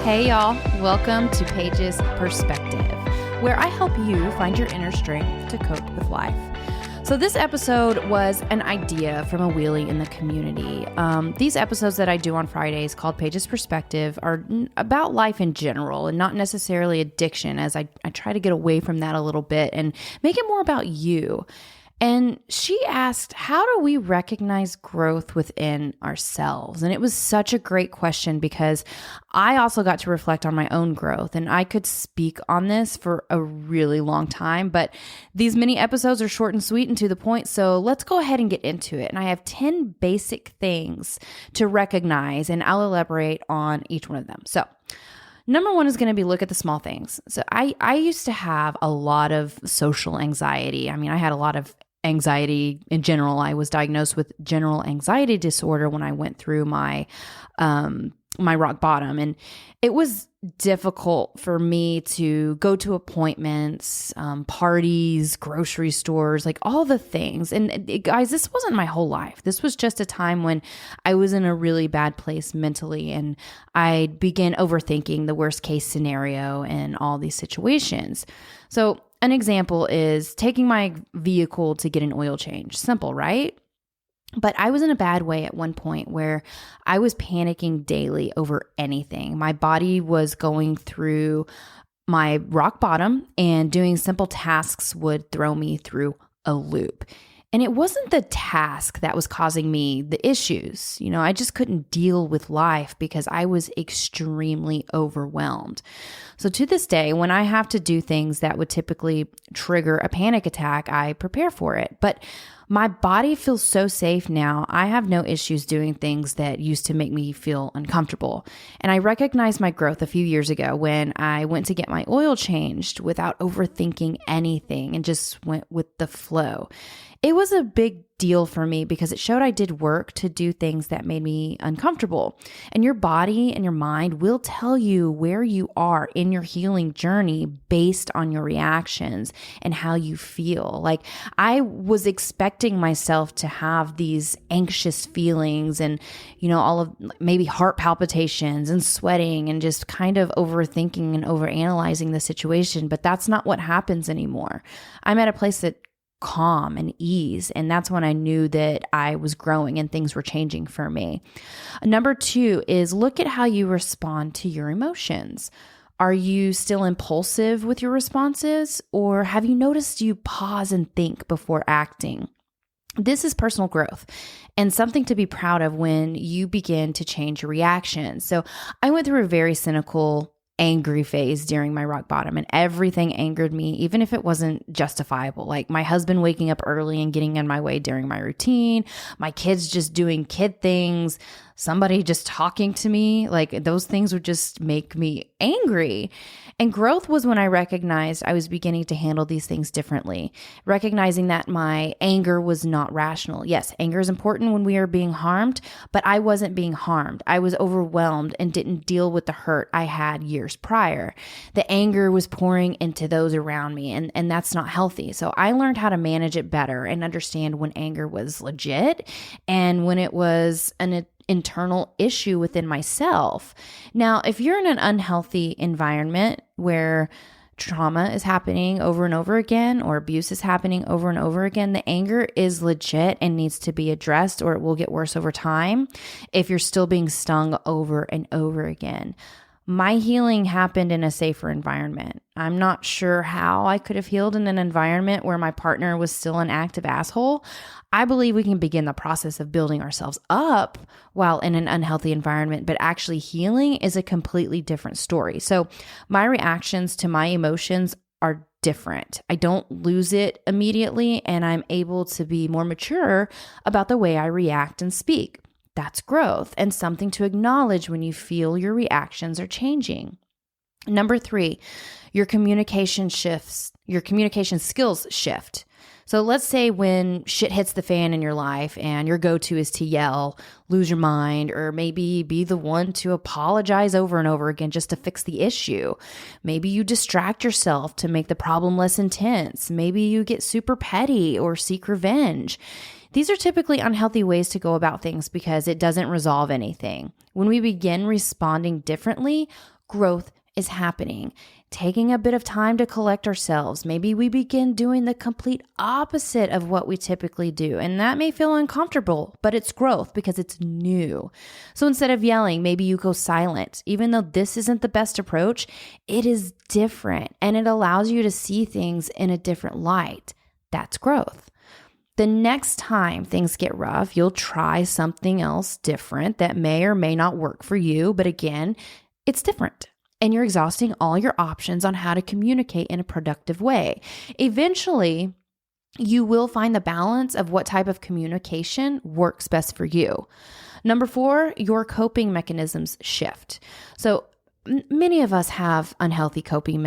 Hey y'all, welcome to Paige's Perspective, where I help you find your inner strength to cope with life. So this episode was an idea from a wheelie in the community. These episodes that I do on Fridays called Paige's Perspective are about life in general and not necessarily addiction, as I try to get away from that a little bit and make it more about you. And she asked, how do we recognize growth within ourselves? And it was such a great question because I also got to reflect on my own growth, and I could speak on this for a really long time, but these mini episodes are short and sweet and to the point. So let's go ahead and get into it. And I have 10 basic things to recognize, and I'll elaborate on each one of them. So number one is going to be look at the small things. So I used to have a lot of social anxiety. I mean, I had a lot of anxiety in general. I was diagnosed with general anxiety disorder when I went through my my rock bottom, and it was difficult for me to go to appointments, parties, grocery stores, like all the things. And guys, this wasn't my whole life. This was just a time when I was in a really bad place mentally, and I began overthinking the worst case scenario in all these situations. So an example is taking my vehicle to get an oil change. Simple, right? But I was in a bad way at one point where I was panicking daily over anything. My body was going through my rock bottom, and doing simple tasks would throw me through a loop. And it wasn't the task that was causing me the issues. You know, I just couldn't deal with life because I was extremely overwhelmed. So to this day, when I have to do things that would typically trigger a panic attack, I prepare for it. But my body feels so safe now. I have no issues doing things that used to make me feel uncomfortable. And I recognized my growth a few years ago when I went to get my oil changed without overthinking anything and just went with the flow. It was a big deal for me because it showed I did work to do things that made me uncomfortable. And your body and your mind will tell you where you are in your healing journey based on your reactions and how you feel. Like, I was expecting myself to have these anxious feelings and, you know, all of maybe heart palpitations and sweating and just kind of overthinking and overanalyzing the situation. But that's not what happens anymore. I'm at a place that calm and ease. And that's when I knew that I was growing and things were changing for me. Number two is look at how you respond to your emotions. Are you still impulsive with your responses, or have you noticed you pause and think before acting? This is personal growth and something to be proud of when you begin to change your reactions. So I went through a very cynical, angry phase during my rock bottom, and everything angered me, even if it wasn't justifiable. Like my husband waking up early and getting in my way during my routine, my kids just doing kid things, somebody just talking to me, like those things would just make me angry. And growth was when I recognized I was beginning to handle these things differently, recognizing that my anger was not rational. Yes, anger is important when we are being harmed, but I wasn't being harmed. I was overwhelmed and didn't deal with the hurt I had years prior. The anger was pouring into those around me, and that's not healthy. So I learned how to manage it better and understand when anger was legit and when it was an internal issue within myself. Now, if you're in an unhealthy environment where trauma is happening over and over again, or abuse is happening over and over again, the anger is legit and needs to be addressed, or it will get worse over time if you're still being stung over and over again. My healing happened in a safer environment. I'm not sure how I could have healed in an environment where my partner was still an active asshole. I believe we can begin the process of building ourselves up while in an unhealthy environment, but actually healing is a completely different story. So my reactions to my emotions are different. I don't lose it immediately, and I'm able to be more mature about the way I react and speak. That's growth and something to acknowledge when you feel your reactions are changing. Number three, your communication skills shift. So let's say when shit hits the fan in your life and your go-to is to yell, lose your mind, or maybe be the one to apologize over and over again just to fix the issue. Maybe you distract yourself to make the problem less intense. Maybe you get super petty or seek revenge. These are typically unhealthy ways to go about things because it doesn't resolve anything. When we begin responding differently, growth is happening. Taking a bit of time to collect ourselves, maybe we begin doing the complete opposite of what we typically do. And that may feel uncomfortable, but it's growth because it's new. So instead of yelling, maybe you go silent. Even though this isn't the best approach, it is different and it allows you to see things in a different light. That's growth. The next time things get rough, you'll try something else different that may or may not work for you. But again, it's different. And you're exhausting all your options on how to communicate in a productive way. Eventually, you will find the balance of what type of communication works best for you. Number 4, your coping mechanisms shift. So many of us have unhealthy coping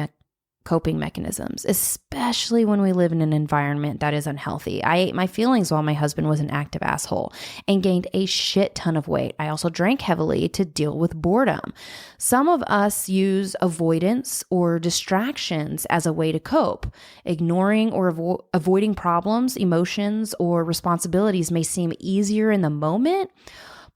mechanisms, especially when we live in an environment that is unhealthy. I ate my feelings while my husband was an active asshole and gained a shit ton of weight. I also drank heavily to deal with boredom. Some of us use avoidance or distractions as a way to cope. Ignoring or avoiding problems, emotions, or responsibilities may seem easier in the moment,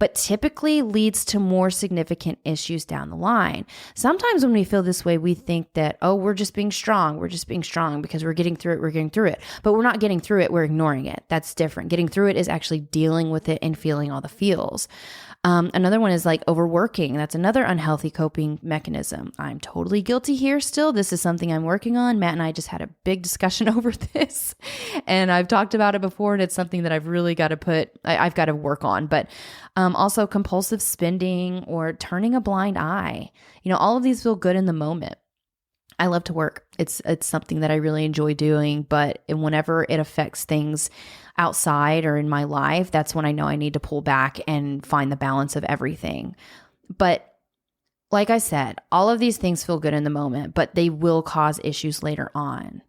but typically leads to more significant issues down the line. Sometimes when we feel this way, we think that, oh, we're just being strong. We're just being strong because we're getting through it. But we're not getting through it. We're ignoring it. That's different. Getting through it is actually dealing with it and feeling all the feels. Another one is like overworking. That's another unhealthy coping mechanism. I'm totally guilty here still. This is something I'm working on. Matt and I just had a big discussion over this and I've talked about it before and it's something that I've really got to I've got to work on. But also compulsive spending or turning a blind eye. All of these feel good in the moment. I love to work. It's something that I really enjoy doing, but whenever it affects things outside or in my life, that's when I know I need to pull back and find the balance of everything. But like I said, all of these things feel good in the moment, but they will cause issues later on.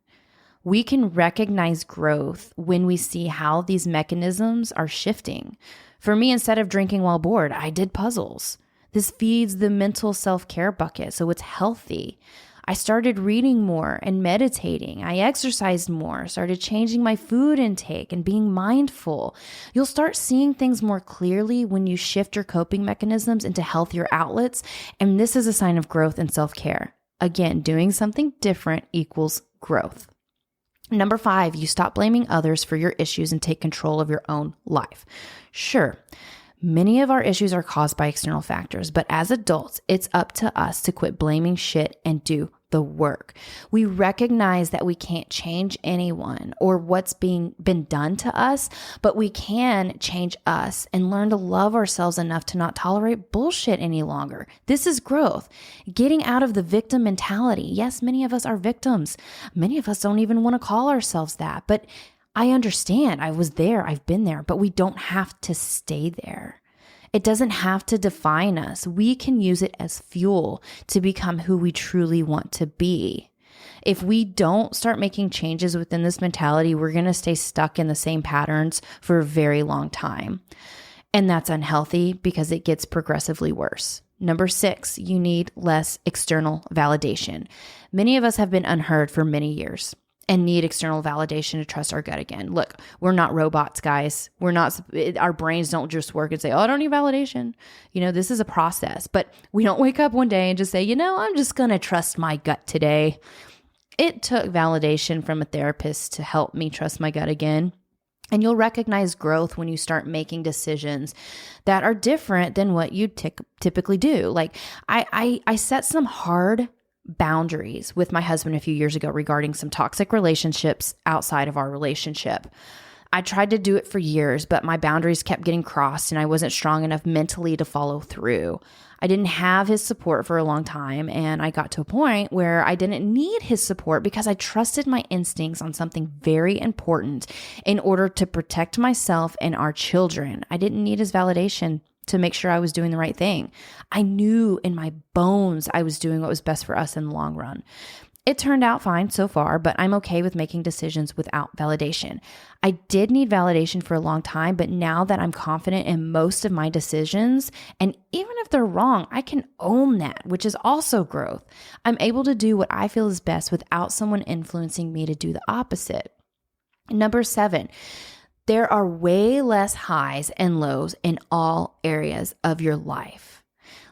We can recognize growth when we see how these mechanisms are shifting. For me, instead of drinking while bored, I did puzzles. This feeds the mental self-care bucket, so it's healthy. I started reading more and meditating. I exercised more, started changing my food intake and being mindful. You'll start seeing things more clearly when you shift your coping mechanisms into healthier outlets, and this is a sign of growth and self-care. Again, doing something different equals growth. Number 5, you stop blaming others for your issues and take control of your own life. Sure, many of our issues are caused by external factors, but as adults, it's up to us to quit blaming shit and do the work. We recognize that we can't change anyone or what's been done to us, but we can change us and learn to love ourselves enough to not tolerate bullshit any longer. This is growth. Getting out of the victim mentality. Yes, many of us are victims. Many of us don't even want to call ourselves that, but I understand. I was there. I've been there, but we don't have to stay there. It doesn't have to define us. We can use it as fuel to become who we truly want to be. If we don't start making changes within this mentality, we're going to stay stuck in the same patterns for a very long time. And that's unhealthy because it gets progressively worse. Number 6, you need less external validation. Many of us have been unheard for many years and need external validation to trust our gut again. Look, we're not robots, guys. Our brains don't just work and say, oh, I don't need validation. This is a process, but we don't wake up one day and just say, I'm just going to trust my gut today. It took validation from a therapist to help me trust my gut again. And you'll recognize growth when you start making decisions that are different than what you typically do. Like I set some hard boundaries with my husband a few years ago regarding some toxic relationships outside of our relationship. I tried to do it for years, but my boundaries kept getting crossed and I wasn't strong enough mentally to follow through. I didn't have his support for a long time, and I got to a point where I didn't need his support because I trusted my instincts on something very important in order to protect myself and our children. I didn't need his validation to make sure I was doing the right thing. I knew in my bones I was doing what was best for us in the long run. It turned out fine so far, but I'm okay with making decisions without validation. I did need validation for a long time, but now that I'm confident in most of my decisions, and even if they're wrong, I can own that, which is also growth. I'm able to do what I feel is best without someone influencing me to do the opposite. Number 7, there are way less highs and lows in all areas of your life.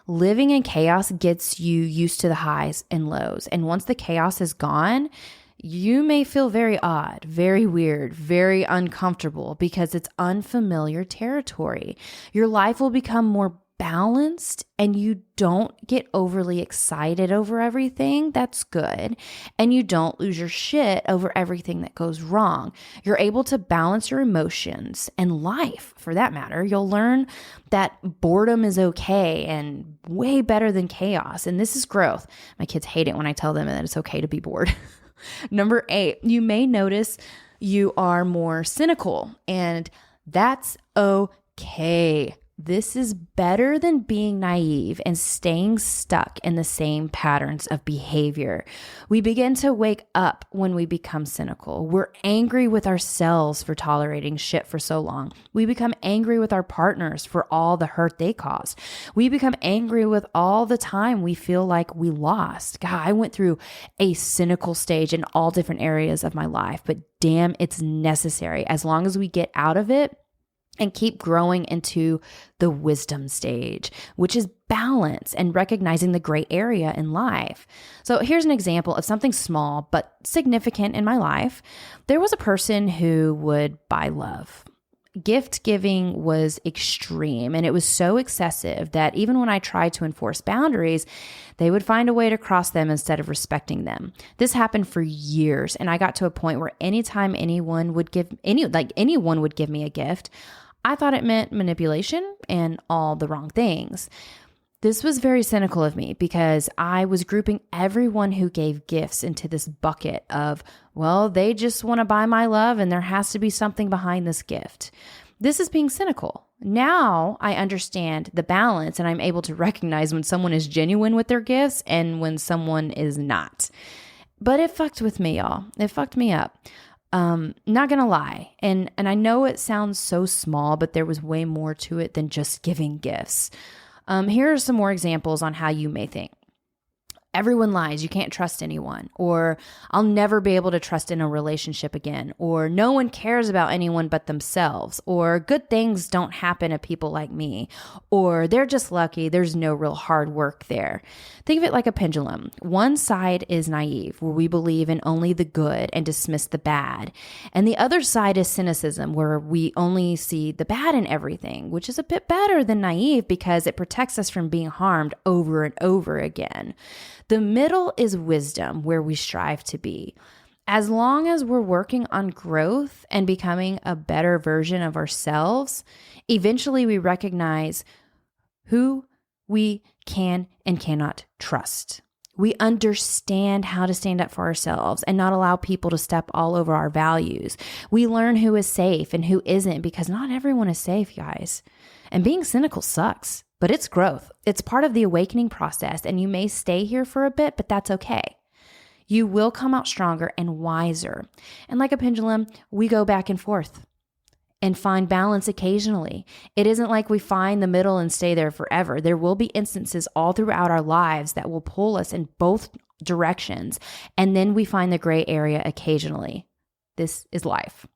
Living in chaos gets you used to the highs and lows. And once the chaos is gone, you may feel very odd, very weird, very uncomfortable because it's unfamiliar territory. Your life will become more balanced and you don't get overly excited over everything. That's good. And you don't lose your shit over everything that goes wrong. You're able to balance your emotions and life for that matter. You'll learn that boredom is okay and way better than chaos. And this is growth. My kids hate it when I tell them that it's okay to be bored. Number 8, you may notice you are more cynical, and that's okay. This is better than being naive and staying stuck in the same patterns of behavior. We begin to wake up when we become cynical. We're angry with ourselves for tolerating shit for so long. We become angry with our partners for all the hurt they caused. We become angry with all the time we feel like we lost. God, I went through a cynical stage in all different areas of my life, but damn, it's necessary. As long as we get out of it and keep growing into the wisdom stage, which is balance and recognizing the gray area in life. So here's an example of something small but significant in my life. There was a person who would buy love. Gift giving was extreme, and it was so excessive that even when I tried to enforce boundaries, they would find a way to cross them instead of respecting them. This happened for years, and I got to a point where anytime anyone would give me a gift, I thought it meant manipulation and all the wrong things. This was very cynical of me because I was grouping everyone who gave gifts into this bucket of, well, they just want to buy my love and there has to be something behind this gift. This is being cynical. Now I understand the balance and I'm able to recognize when someone is genuine with their gifts and when someone is not. But it fucked with me, y'all. It fucked me up. Not gonna lie. And I know it sounds so small, but there was way more to it than just giving gifts. Here are some more examples on how you may think. Everyone lies. You can't trust anyone. Or I'll never be able to trust in a relationship again. Or no one cares about anyone but themselves. Or good things don't happen to people like me. Or they're just lucky. There's no real hard work there. Think of it like a pendulum. One side is naive, where we believe in only the good and dismiss the bad. And the other side is cynicism, where we only see the bad in everything, which is a bit better than naive because it protects us from being harmed over and over again. The middle is wisdom, where we strive to be. As long as we're working on growth and becoming a better version of ourselves, eventually we recognize who we can and cannot trust. We understand how to stand up for ourselves and not allow people to step all over our values. We learn who is safe and who isn't because not everyone is safe, guys. And being cynical sucks. But it's growth. It's part of the awakening process, and you may stay here for a bit, but that's okay. You will come out stronger and wiser. And like a pendulum, we go back and forth and find balance occasionally. It isn't like we find the middle and stay there forever. There will be instances all throughout our lives that will pull us in both directions, and then we find the gray area occasionally. This is life.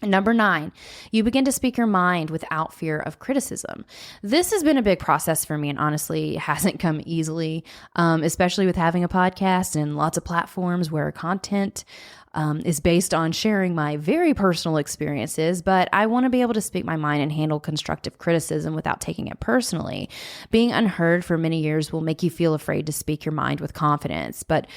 Number 9, you begin to speak your mind without fear of criticism. This has been a big process for me and honestly hasn't come easily, especially with having a podcast and lots of platforms where content is based on sharing my very personal experiences, but I want to be able to speak my mind and handle constructive criticism without taking it personally. Being unheard for many years will make you feel afraid to speak your mind with confidence, but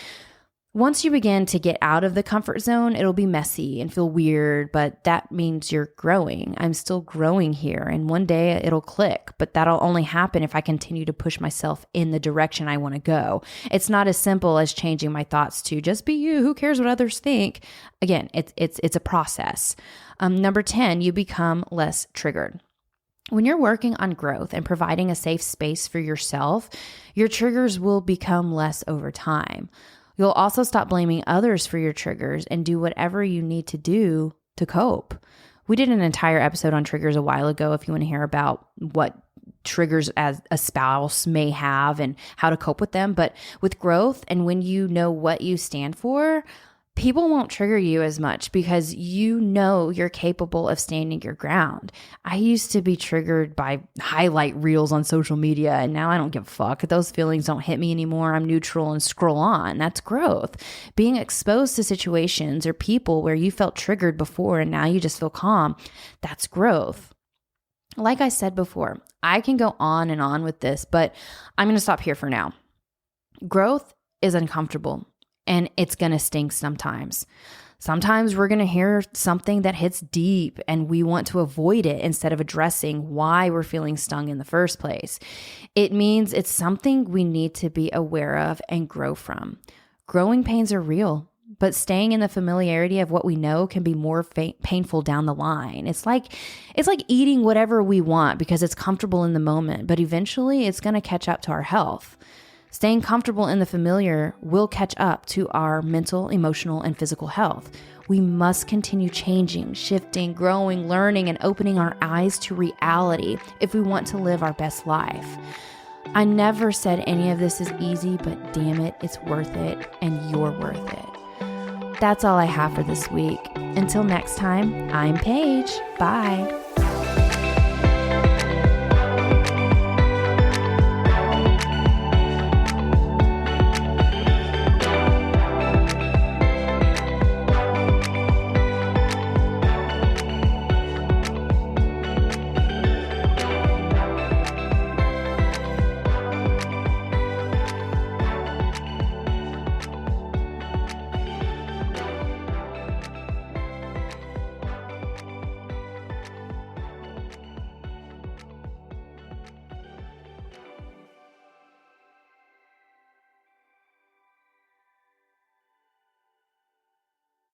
once you begin to get out of the comfort zone, it'll be messy and feel weird, but that means you're growing. I'm still growing here, and one day it'll click, but that'll only happen if I continue to push myself in the direction I want to go. It's not as simple as changing my thoughts to just be you, who cares what others think? Again, it's a process. Number 10, you become less triggered. When you're working on growth and providing a safe space for yourself, your triggers will become less over time. You'll also stop blaming others for your triggers and do whatever you need to do to cope. We did an entire episode on triggers a while ago if you want to hear about what triggers as a spouse may have and how to cope with them. But with growth and when you know what you stand for, people won't trigger you as much because you know you're capable of standing your ground. I used to be triggered by highlight reels on social media, and now I don't give a fuck. Those feelings don't hit me anymore. I'm neutral and scroll on. That's growth. Being exposed to situations or people where you felt triggered before and now you just feel calm, that's growth. Like I said before, I can go on and on with this, but I'm going to stop here for now. Growth is uncomfortable. And it's going to stink sometimes. Sometimes we're going to hear something that hits deep and we want to avoid it instead of addressing why we're feeling stung in the first place. It means it's something we need to be aware of and grow from. Growing pains are real, but staying in the familiarity of what we know can be more painful down the line. It's like eating whatever we want because it's comfortable in the moment, but eventually it's going to catch up to our health. Staying comfortable in the familiar will catch up to our mental, emotional, and physical health. We must continue changing, shifting, growing, learning, and opening our eyes to reality if we want to live our best life. I never said any of this is easy, but damn it, it's worth it, and you're worth it. That's all I have for this week. Until next time, I'm Paige. Bye.